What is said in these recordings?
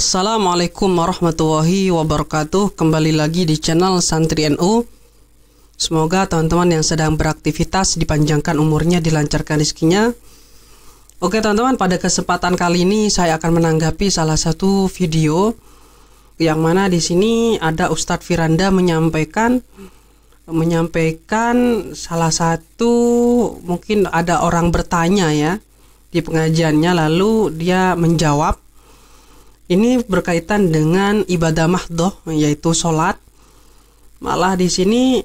Assalamualaikum warahmatullahi wabarakatuh. Kembali lagi di channel Santri NU. Semoga teman-teman yang sedang beraktivitas dipanjangkan umurnya, dilancarkan rezekinya. Oke teman-teman, pada kesempatan kali ini saya akan menanggapi salah satu video yang mana di sini ada Ustadz Firanda menyampaikan salah satu, mungkin ada orang bertanya ya di pengajiannya, lalu dia menjawab. Ini berkaitan dengan ibadah mahdoh, yaitu sholat. Malah di sini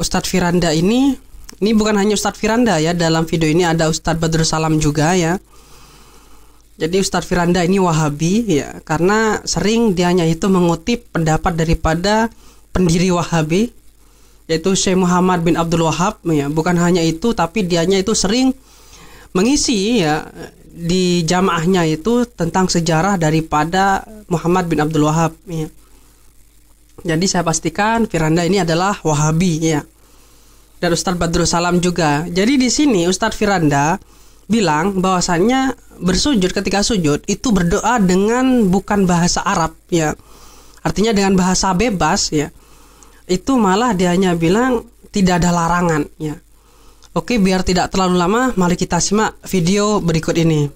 Ustadz Firanda ini bukan hanya Ustadz Firanda ya, dalam video ini ada Ustadz Badrul Salam juga ya. Jadi Ustadz Firanda ini Wahabi ya, karena sering dia hanya itu mengutip pendapat daripada pendiri Wahabi, yaitu Syekh Muhammad bin Abdul Wahab ya. Bukan hanya itu, tapi dianya itu sering mengisi ya di jamaahnya itu tentang sejarah daripada Muhammad bin Abdul Wahab ya. Jadi saya pastikan Firanda ini adalah Wahabi ya. Dan Ustadz Badrul Salam juga. Jadi di sini Ustadz Firanda bilang bahwasannya bersujud, ketika sujud itu berdoa dengan bukan bahasa Arab ya. Artinya dengan bahasa bebas ya. Itu malah dia hanya bilang tidak ada larangan ya. Oke, biar tidak terlalu lama, mari kita simak video berikut ini.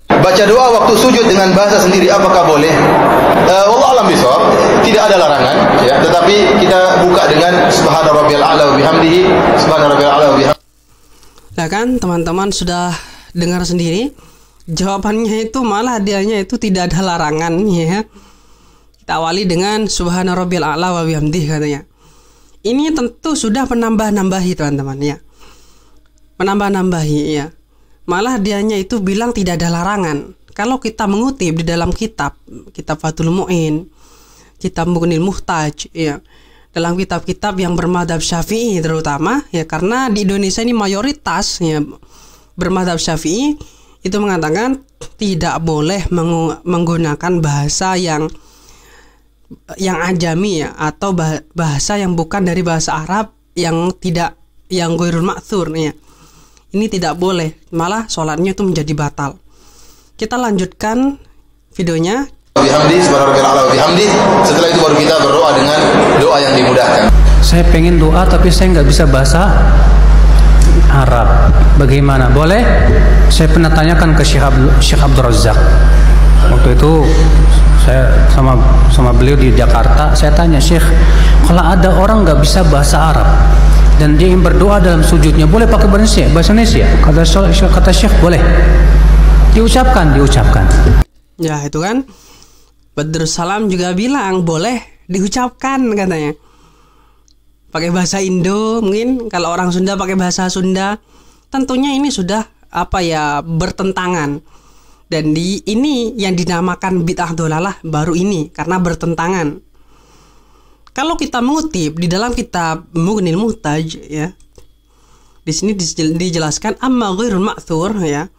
Baca doa waktu sujud dengan bahasa sendiri apakah boleh? Wallahu a'lam bishawab, tidak ada larangan ya, tetapi kita buka dengan subhana rabbiyal a'la wa bihamdihi, subhana rabbiyal a'la wa bihamdihi. Nah kan teman-teman sudah dengar sendiri, jawabannya itu malah dianya itu tidak ada larangan ya. Kita awali dengan subhana rabbiyal a'la wa bihamdihi katanya. Ini tentu sudah menambah-nambahi teman-teman ya. Menambah-nambahi ya. Malah dianya itu bilang tidak ada larangan. Kalau kita mengutip di dalam kitab Fathul Mu'in, kitab Mughnil Muhtaj ya, dalam kitab-kitab yang bermadhab Syafi'i terutama ya, karena di Indonesia ini mayoritas ya bermadhab Syafi'i, itu mengatakan tidak boleh menggunakan bahasa yang ajami ya, atau bahasa yang bukan dari bahasa Arab, yang ghairul ma'thur ya. Ini tidak boleh, malah sholatnya itu menjadi batal. Kita lanjutkan videonya. Setelah itu baru kita berdoa dengan doa yang dimudahkan. Saya pengen doa tapi saya nggak bisa bahasa Arab. Bagaimana? Boleh? Saya pernah tanyakan ke Syekh Abdul Razak. Waktu itu saya sama beliau di Jakarta, saya tanya, Syekh, kalau ada orang nggak bisa bahasa Arab dan dia ingin berdoa dalam sujudnya, boleh pakai bahasa Indonesia? Kata Syekh, boleh. Diucapkan. Ya itu kan, Badrul Salam juga bilang boleh diucapkan katanya. Pakai bahasa Indo, mungkin kalau orang Sunda pakai bahasa Sunda. Tentunya ini sudah bertentangan. Dan ini yang dinamakan bid'ah dolalah baru ini, karena bertentangan. Kalau kita mengutip di dalam kitab Mughnil Muhtaj ya, di sini dijelaskan amma ghairul ma'thur ya,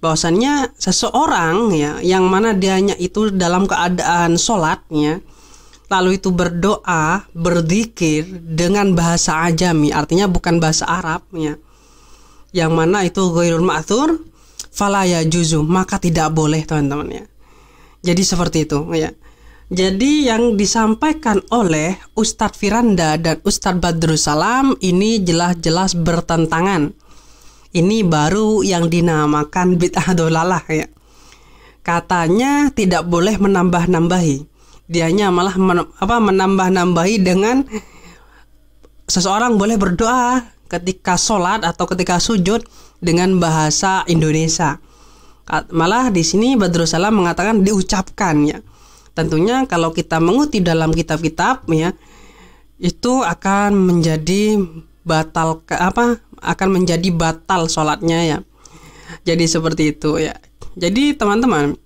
bahwasannya seseorang ya yang mana dianya itu dalam keadaan sholat ya, lalu itu berdoa, berzikir dengan bahasa ajami, artinya bukan bahasa Arab ya, yang mana itu ghairul ma'thur, fala yajuzu, maka tidak boleh teman-teman ya. Jadi seperti itu ya. Jadi yang disampaikan oleh Ustadz Firanda dan Ustadz Badrul Salam ini jelas-jelas bertentangan. Ini baru yang dinamakan bid'ah dolalah ya. Katanya tidak boleh menambah-nambahi. Dianya malah menambah-nambahi dengan seseorang boleh berdoa ketika sholat atau ketika sujud dengan bahasa Indonesia. Malah di sini Badrul Salam mengatakan diucapkan ya. Tentunya kalau kita mengutip dalam kitab-kitab ya, itu akan menjadi batal sholatnya ya. Jadi seperti itu ya. Jadi teman-teman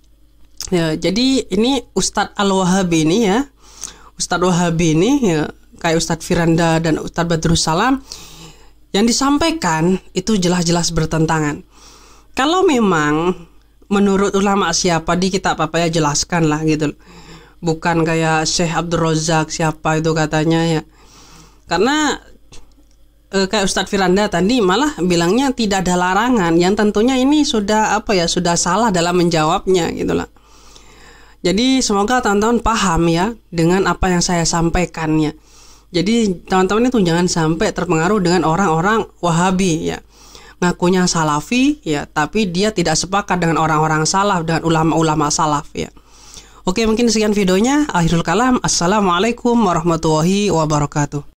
ya, jadi ini Ustadz Al-Wahabi ini ya, Ustadz Wahabi ini ya, kayak Ustadz Firanda dan Ustadz Badrul Salam, yang disampaikan itu jelas-jelas bertentangan. Kalau memang menurut ulama siapa di kitab apa ya, jelaskan lah gitu. Bukan kayak Syekh Abdul Razak siapa itu katanya ya. Karena kayak Ustadz Firanda tadi malah bilangnya tidak ada larangan, yang tentunya ini sudah sudah salah dalam menjawabnya gitulah. Jadi semoga teman-teman paham ya dengan apa yang saya sampaikan ya. Jadi teman-teman itu jangan sampai terpengaruh dengan orang-orang Wahabi ya, ngakunya Salafi ya, tapi dia tidak sepakat dengan orang-orang salaf, dengan ulama-ulama salaf ya. Oke, mungkin sekian videonya. Akhirul kalam. Assalamualaikum warahmatullahi wabarakatuh.